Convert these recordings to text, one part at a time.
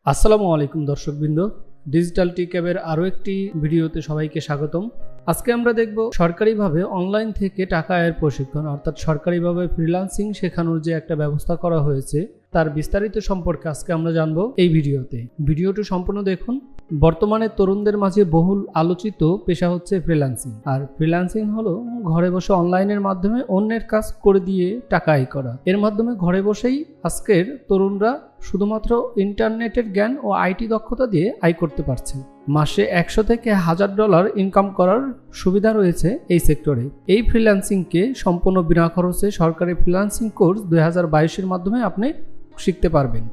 আসসালামু আলাইকুম দর্শকবৃন্দ, ডিজিটালট্যাবের আরও একটি ভিডিওতে সবাইকে স্বাগতম। আজকে আমরা দেখব সরকারিভাবে অনলাইন থেকে টাকা আয়ের প্রশিক্ষণ, অর্থাৎ সরকারিভাবে ফ্রিল্যান্সিং শেখানোর যে একটা ব্যবস্থা করা হয়েছে তার বিস্তারিত সম্পর্কে আজকে আমরা জানবো এই ভিডিওতে। ভিডিওটি সম্পূর্ণ দেখুন। বর্তমানে তরুণদের মাঝে বহুল আলোচিত পেশা হচ্ছে ফ্রিল্যান্সিং। আর ফ্রিল্যান্সিং হলো ঘরে বসে অনলাইনের মাধ্যমে অন্যের কাজ করে দিয়ে টাকা আয় করা। এর মাধ্যমে ঘরে বসেই আজকের তরুণরা শুধুমাত্র ইন্টারনেটের জ্ঞান ও আইটি দক্ষতা দিয়ে আয় করতে পারছে। মাসে 100 থেকে $1000 ইনকাম করার সুবিধা রয়েছে এই সেক্টরে। এই ফ্রিল্যান্সিংকে সম্পূর্ণ বিনা খরচে সরকারি ফ্রিল্যান্সিং কোর্স 2022-এর মাধ্যমে আপনি শিখতে পারবেন।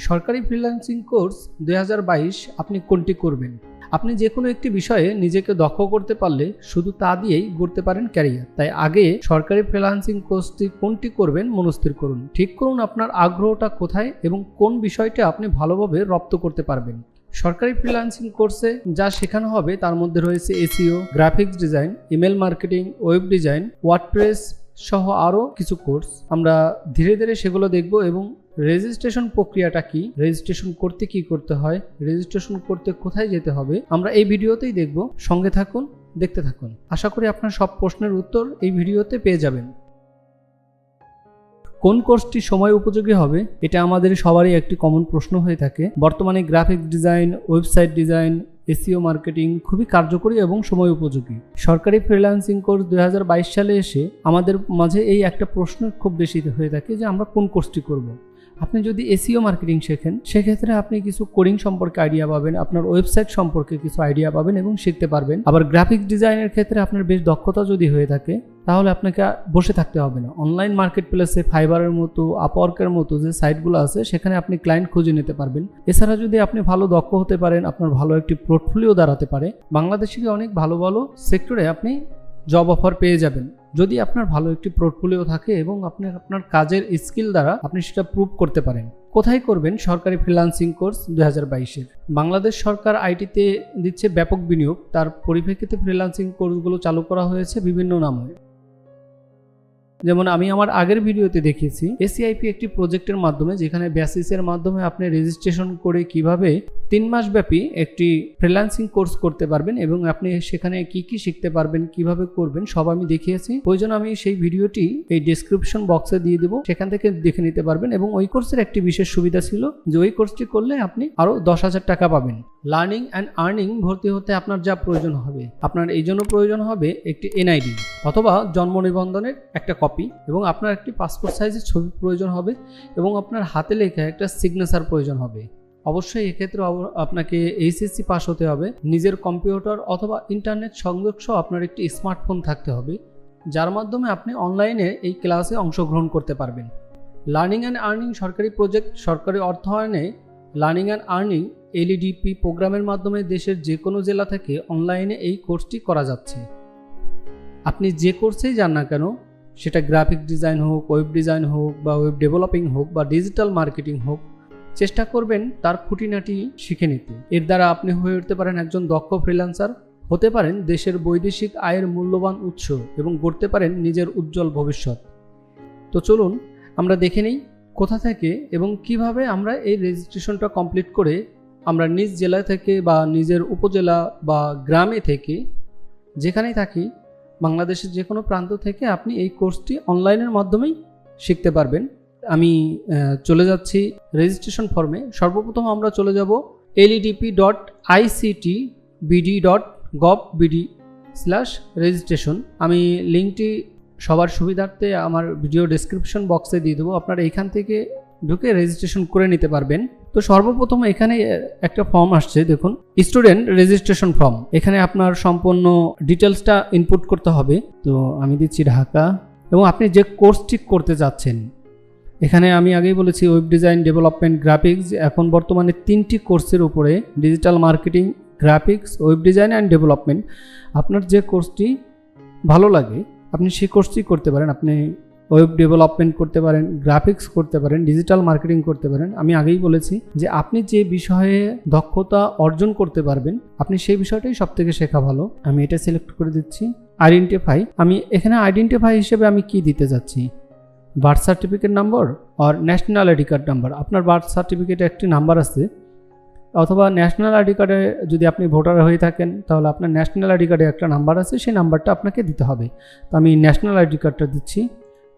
সরকারি ফ্রিল্যান্সিং কোর্স 2022 আপনি কোনটি করবেন? আপনি যে কোনো একটি বিষয়ে নিজেকে দক্ষ করতে পারলে শুধু তা দিয়েই গড়তে পারেন ক্যারিয়ার। তাই আগে সরকারি ফ্রিল্যান্সিং কোর্সটি কোনটি করবেন মনস্থির করুন। ঠিক করুন আপনার আগ্রহটা কোথায় এবং কোন বিষয়টি আপনি ভালোভাবে রপ্ত করতে পারবেন। সরকারি ফ্রিল্যান্সিং কোর্সে যা শেখানো হবে তার মধ্যে রয়েছে SEO, graphics design, email marketing, web design, WordPress সহ আরও কিছু কোর্স। আমরা ধীরে ধীরে সেগুলো দেখব এবং রেজিস্ট্রেশন প্রক্রিয়াটা কি, রেজিস্ট্রেশন করতে কি করতে হয়, রেজিস্ট্রেশন করতে কোথায় যেতে হবে, আমরা এই ভিডিওতেই দেখব। সঙ্গে থাকুন, দেখতে থাকুন। আশা করি আপনার সব প্রশ্নের উত্তর এই ভিডিওতে পেয়ে যাবেন। কোন কোর্সটি সময় উপযোগী হবে, এটা আমাদের সবারই একটি কমন প্রশ্ন হয়ে থাকে। বর্তমানে graphics design, website design, SEO marketing খুবই কার্যকরী এবং সময় উপযোগী। সরকারি ফ্রিল্যান্সিং কোর্স 2022 সালে এসে আমাদের মাঝে এই একটা প্রশ্ন খুব বেশি হয়ে থাকে যে আমরা কোন কোর্সটি করব। আপনি যদি এসইও মার্কেটিং শেখেন সেক্ষেত্রে আপনি কিছু কোডিং সম্পর্কে আইডিয়া পাবেন, আপনার ওয়েবসাইট সম্পর্কে কিছু আইডিয়া পাবেন এবং শিখতে পারবেন। আবার গ্রাফিক্স ডিজাইনের ক্ষেত্রে আপনার বেশ দক্ষতা যদি হয়ে থাকে তাহলে আপনাকে বসে থাকতে হবে না। অনলাইন মার্কেট প্লেসে ফাইবারের মতো, আপওয়ার্কের মতো যে সাইটগুলো আছে সেখানে আপনি ক্লায়েন্ট খুঁজে নিতে পারবেন। এছাড়া যদি আপনি ভালো দক্ষ হতে পারেন, আপনার ভালো একটি পোর্টফোলিও দাঁড়াতে পারে, বাংলাদেশে অনেক ভালো ভালো সেক্টরে আপনি জব অফার পেয়ে যাবেন যদি আপনার ভালো একটি পোর্টফোলিও থাকে এবং আপনি আপনার কাজের স্কিল দ্বারা আপনি সেটা প্রুভ করতে পারেন। কোথায় করবেন সরকারি ফ্রিল্যান্সিং কোর্স 2022-এর? বাংলাদেশ সরকার আইটিতে দিচ্ছে ব্যাপক বিনিয়োগ, তার পরিপ্রেক্ষিতে ফ্রিল্যান্সিং কোর্সগুলো চালু করা হয়েছে বিভিন্ন নামে। যেমন আমি আমার আগের ভিডিওতে দেখিয়েছি এসিআইপি একটি প্রজেক্টের মাধ্যমে, যেখানে বেসিসের মাধ্যমে আপনি রেজিস্ট্রেশন করে কিভাবে 3 মাস ব্যাপী একটি ফ্রিল্যান্সিং কোর্স করতে পারবেন এবং আপনি সেখানে কি কি শিখতে পারবেন, কিভাবে করবেন সব আমি দেখিয়েছি। ওই জন্য আমি সেই ভিডিওটি এই ডেসক্রিপশন বক্সে দিয়ে দেবো, সেখান থেকে দেখে নিতে পারবেন। এবং ওই কোর্সের একটি বিশেষ সুবিধা ছিল যে ওই কোর্সটি করলে আপনি আরও 10,000 টাকা পাবেন। লার্নিং অ্যান্ড আর্নিং ভর্তি হতে আপনার যা প্রয়োজন হবে, আপনার এই জন্য প্রয়োজন হবে একটি এনআইডি অথবা জন্ম নিবন্ধনের একটা কপি, এবং আপনার একটি পাসপোর্ট সাইজের ছবি প্রয়োজন হবে এবং আপনার হাতে লেখা একটা সিগনেচার প্রয়োজন হবে। অবশ্যই এক্ষেত্রে আপনাকে এইচএসসি পাস হতে হবে, নিজের কম্পিউটার অথবা ইন্টারনেট সংযোগ সহ আপনার একটি স্মার্টফোন থাকতে হবে, যার মাধ্যমে আপনি অনলাইনে এই ক্লাসে অংশগ্রহণ করতে পারবেন। লার্নিং অ্যান্ড আর্নিং সরকারি প্রজেক্ট, সরকারি অর্থায়নে লার্নিং অ্যান্ড আর্নিং LEDP প্রোগ্রামের মাধ্যমে দেশের যে কোনো জেলা থেকে অনলাইনে এই কোর্সটি করা যাচ্ছে। আপনি যে কোর্সেই যান না কেন, সেটা গ্রাফিক ডিজাইন হোক, ওয়েব ডিজাইন হোক, বা ওয়েব ডেভেলপিং হোক, বা ডিজিটাল মার্কেটিং হোক, চেষ্টা করবেন তার খুঁটিনাটি শিখে নিতে। এর দ্বারা আপনি হয়ে উঠতে পারেন একজন দক্ষ ফ্রিল্যান্সার, হতে পারেন দেশের বৈদেশিক আয়ের মূল্যবান উৎস এবং গড়তে পারেন নিজের উজ্জ্বল ভবিষ্যৎ। তো চলুন আমরা দেখে নিই কোথা থেকে এবং কিভাবে আমরা এই রেজিস্ট্রেশনটা কমপ্লিট করে আমরা নিজ জেলা থেকে বা নিজের উপজেলা বা গ্রামে থেকে যেখানেই থাকি বাংলাদেশের যে কোনো প্রান্ত থেকে আপনি এই কোর্সটি অনলাইনের মাধ্যমেই শিখতে পারবেন। আমি চলে যাচ্ছি রেজিস্ট্রেশন ফর্মে। সর্বপ্রথম আমরা চলে যাব ledp.ictbd.gov.bd/registration। আমি লিঙ্কটি সবার সুবিধার্থে আমার ভিডিও ডেসক্রিপশন বক্সে দিয়ে দেবো, আপনারা এখান থেকে ঢুকে রেজিস্ট্রেশন করে নিতে পারবেন। তো সর্বপ্রথম এখানে একটা ফর্ম আসছে, দেখুন স্টুডেন্ট রেজিস্ট্রেশন ফর্ম। এখানে আপনার সম্পূর্ণ ডিটেলসটা ইনপুট করতে হবে। তো আমি দিচ্ছি ঢাকা এবং আপনি যে কোর্সটি করতে যাচ্ছেন, এখানে আমি আগেই বলেছি ওয়েব ডিজাইন, ডেভেলপমেন্ট, গ্রাফিক্স। এখন বর্তমানে 3টি কোর্সের উপরে digital marketing, graphics, web design and development. আপনার যে কোর্সটি ভালো লাগে আপনি সেই কোর্সটি করতে পারেন। আপনি ওয়েব ডেভেলপমেন্ট করতে পারেন, গ্রাফিক্স করতে পারেন, ডিজিটাল মার্কেটিং করতে পারেন। আমি আগেই বলেছি যে আপনি যে বিষয়ে দক্ষতা অর্জন করতে পারবেন আপনি সেই বিষয়টাই সব থেকে শেখা ভালো। আমি এটা সিলেক্ট করে দিচ্ছি। আইডেন্টিফাই, আমি এখানে আইডেন্টিফাই হিসেবে আমি কি দিতে যাচ্ছি, বার্থ সার্টিফিকেট নাম্বার আর ন্যাশনাল আইডি কার্ড নাম্বার। আপনার বার্থ সার্টিফিকেটে একটি নাম্বার আছে, অথবা ন্যাশনাল আইডি কার্ডে যদি আপনি ভোটার হয়ে থাকেন তাহলে আপনার ন্যাশনাল আইডি কার্ডে একটা নাম্বার আছে, সেই নাম্বারটা আপনাকে দিতে হবে। তো আমি ন্যাশনাল আইডি কার্ডটা দিচ্ছি।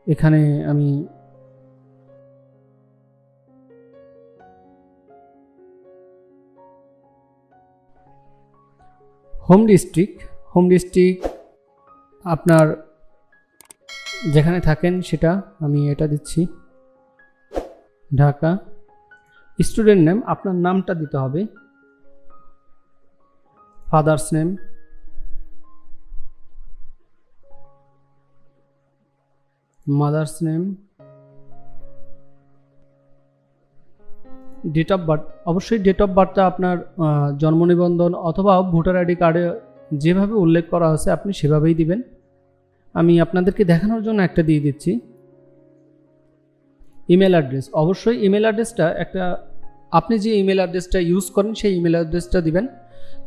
এখানে আমি হোম ডিস্ট্রিক্ট আপনার যেখানে থাকেন সেটা আমি এটা দিচ্ছি, ঢাকা। স্টুডেন্ট নেম, আপনার নামটা দিতে হবে, father's name, mother's name, date of birth. অবশ্যই ডেট অফ বার্থটা আপনার জন্ম নিবন্ধন অথবা ভোটার আইডি কার্ডে যেভাবে উল্লেখ করা আছে আপনি সেভাবেই দিবেন। আমি আপনাদেরকে দেখানোর জন্য একটা দিয়ে দিচ্ছি। ইমেল অ্যাড্রেস, অবশ্যই ইমেল অ্যাড্রেসটা একটা, আপনি যে ইমেল অ্যাড্রেসটা ইউজ করেন সেই ইমেল অ্যাড্রেসটা দিবেন,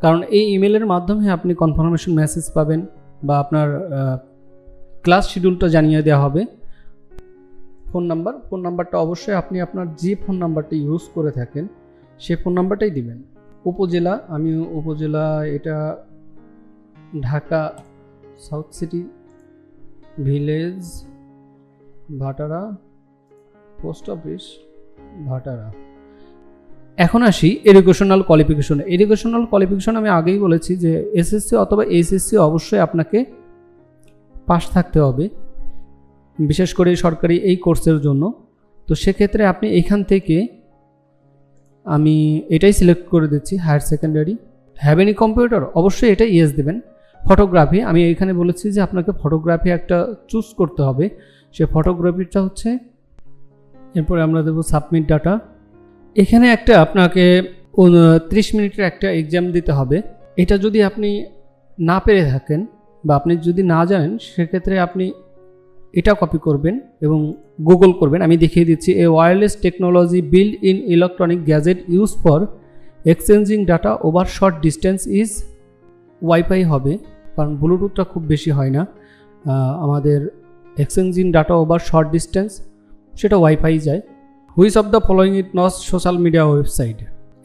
কারণ এই ইমেলের মাধ্যমে আপনি কনফার্মেশন মেসেজ পাবেন বা আপনার ক্লাস শিডিউলটা জানিয়ে দেওয়া হবে। ফোন নাম্বারটা অবশ্যই আপনি আপনার যে ফোন নাম্বারটা ইউজ করে থাকেন সেই ফোন নাম্বারটাই দিবেন। উপজেলা, আমি উপজেলা এটা ঢাকা সাউথ সিটি, ভিলেজ ভাটারা, পোস্ট অফিস ভাটারা। এখন আসি এডুকেশনাল কোয়ালিফিকেশন। আমি আগেই বলেছি যে এসএসসি অথবা এইচএসসি অবশ্যই আপনাকে পাস থাকতে হবে, বিশেষ করে সরকারি এই কোর্সের জন্য। তো সেক্ষেত্রে আপনি এখান থেকে আমি এটাই সিলেক্ট করে দিচ্ছি, higher secondary. Have any computer, অবশ্যই এটা ইয়েস দেবেন। ফটোগ্রাফি, আমি এখানে বলেছি যে আপনাকে ফটোগ্রাফি একটা চুজ করতে হবে, সে ফটোগ্রাফিটা হচ্ছে। এরপরে আমরা দেবো সাবমিট ডাটা। এখানে একটা আপনাকে 30 মিনিটের একটা এক্সাম দিতে হবে। এটা যদি আপনি না পেরে থাকেন বা আপনি যদি না জানেন সেক্ষেত্রে আপনি এটা কপি করবেন এবং গুগল করবেন। আমি দেখিয়ে দিচ্ছি, a wireless technology build in electronic gadget use for exchanging data over short distance is wifi হবে, কারণ ব্লুটুথটা খুব বেশি হয় না। আমাদের exchanging data over short distance সেটা ওয়াইফাই যায়। Which of the following is not social media website,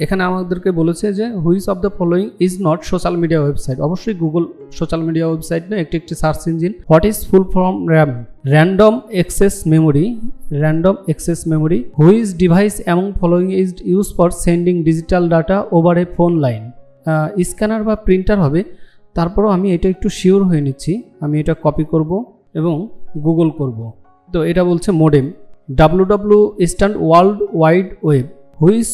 এখানে আমাদেরকে বলেছে যে which of the following is not social media website. অবশ্যই গুগল সোশ্যাল মিডিয়া ওয়েবসাইট না, একটি search engine. What is full form RAM, random access memory. Which device among following is use for sending digital data over a phone line. Scanner বা printer হবে, তারপরও আমি এটা একটু sure হয়ে নিচ্ছি। আমি এটা কপি করব এবং গুগল করব। তো এটা বলছে modem, WW stand world wide web. Which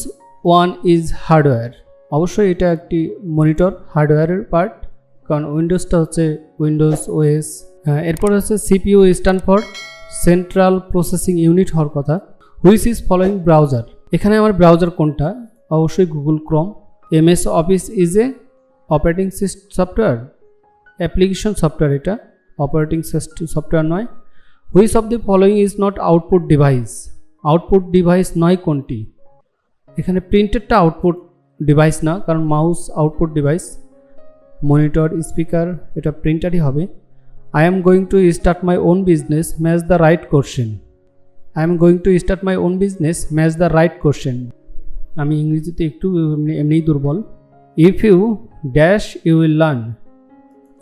one is hardware, অবশ্যই এটা একটি মনিটর হার্ডওয়্যারের পার্ট, কারণ উইন্ডোজটা হচ্ছে উইন্ডোজ ওএস। এরপর হচ্ছে CPU stand for central processing unit হওয়ার কথা। হুইচ ইজ ফলোয়িং ব্রাউজার, এখানে আমার ব্রাউজার কোনটা, অবশ্যই Google Chrome. MS office is a operating software, application software, এটা অপারেটিং সফটওয়্যার নয়। Which of the following is not output device নয় কোনটি, এখানে প্রিন্টারটা আউটপুট ডিভাইস না, কারণ mouse output device. Monitor, speaker, এটা প্রিন্টারই হবে। I am going to start my own business, match the right question. আমি ইংরেজিতে একটু এমনিই দুর্বল। If you dash you will learn,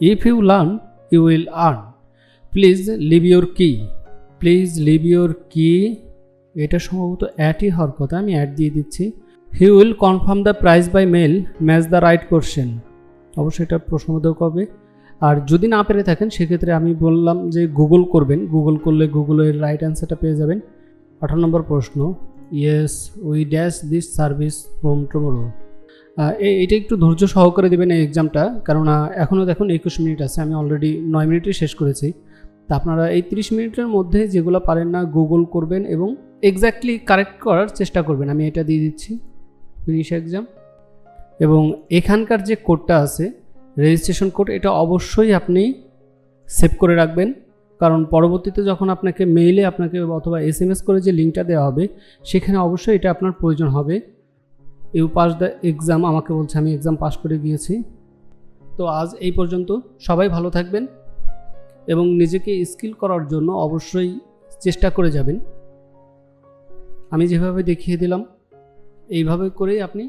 if you learn you will earn. Please leave your কি, এটা সম্ভবত অ্যাডই হওয়ার কথা, আমি অ্যাড দিয়ে দিচ্ছি। He will confirm the price by mail, match the right question. অবশ্যই এটা প্রশ্নবোধক হবে। আর যদি না পেরে থাকেন সেক্ষেত্রে আমি বললাম যে গুগল করবেন, গুগল করলে গুগলের রাইট অ্যান্সারটা পেয়ে যাবেন। 18 নম্বর প্রশ্ন, yes we dash this service from tomorrow. এটা একটু ধৈর্য সহকারে দেবেন এই এক্সামটা, কারণ এখনও দেখুন 21 মিনিট আছে, আমি অলরেডি 9 মিনিটে শেষ করেছি। তা আপনারা এই 30 মিনিটের মধ্যে যেগুলো পারেন না গুগল করবেন এবং এক্স্যাক্টলি কারেক্ট করার চেষ্টা করবেন। আমি এটা দিয়ে দিচ্ছি, ফিনিশ এক্সাম। এবং এখানকার যে কোডটা আছে রেজিস্ট্রেশন কোড, এটা অবশ্যই আপনি সেভ করে রাখবেন, কারণ পরবর্তীতে যখন আপনাকে মেইলে আপনাকে অথবা SMS করে যে লিঙ্কটা দেওয়া হবে সেখানে অবশ্যই এটা আপনার প্রয়োজন হবে। ইউ পাস দ্য এক্সাম, আমাকে বলছে আমি এক্সাম পাস করে গিয়েছি। তো আজ এই পর্যন্ত, সবাই ভালো থাকবেন এবং নিজেকে স্কিল করার জন্য অবশ্যই চেষ্টা করে যাবেন। আমি যেভাবে দেখিয়ে দিলাম এইভাবে করেই আপনি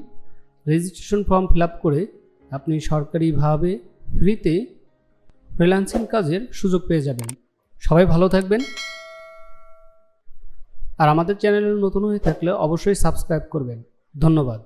রেজিস্ট্রেশন ফর্ম ফিল আপ করে আপনি সরকারিভাবে ফ্রিতে ফ্রিল্যান্সিং কাজের সুযোগ পেয়ে যাবেন। সবাই ভালো থাকবেন, আর আমাদের চ্যানেলে নতুন হয়ে থাকলে অবশ্যই সাবস্ক্রাইব করবেন। ধন্যবাদ।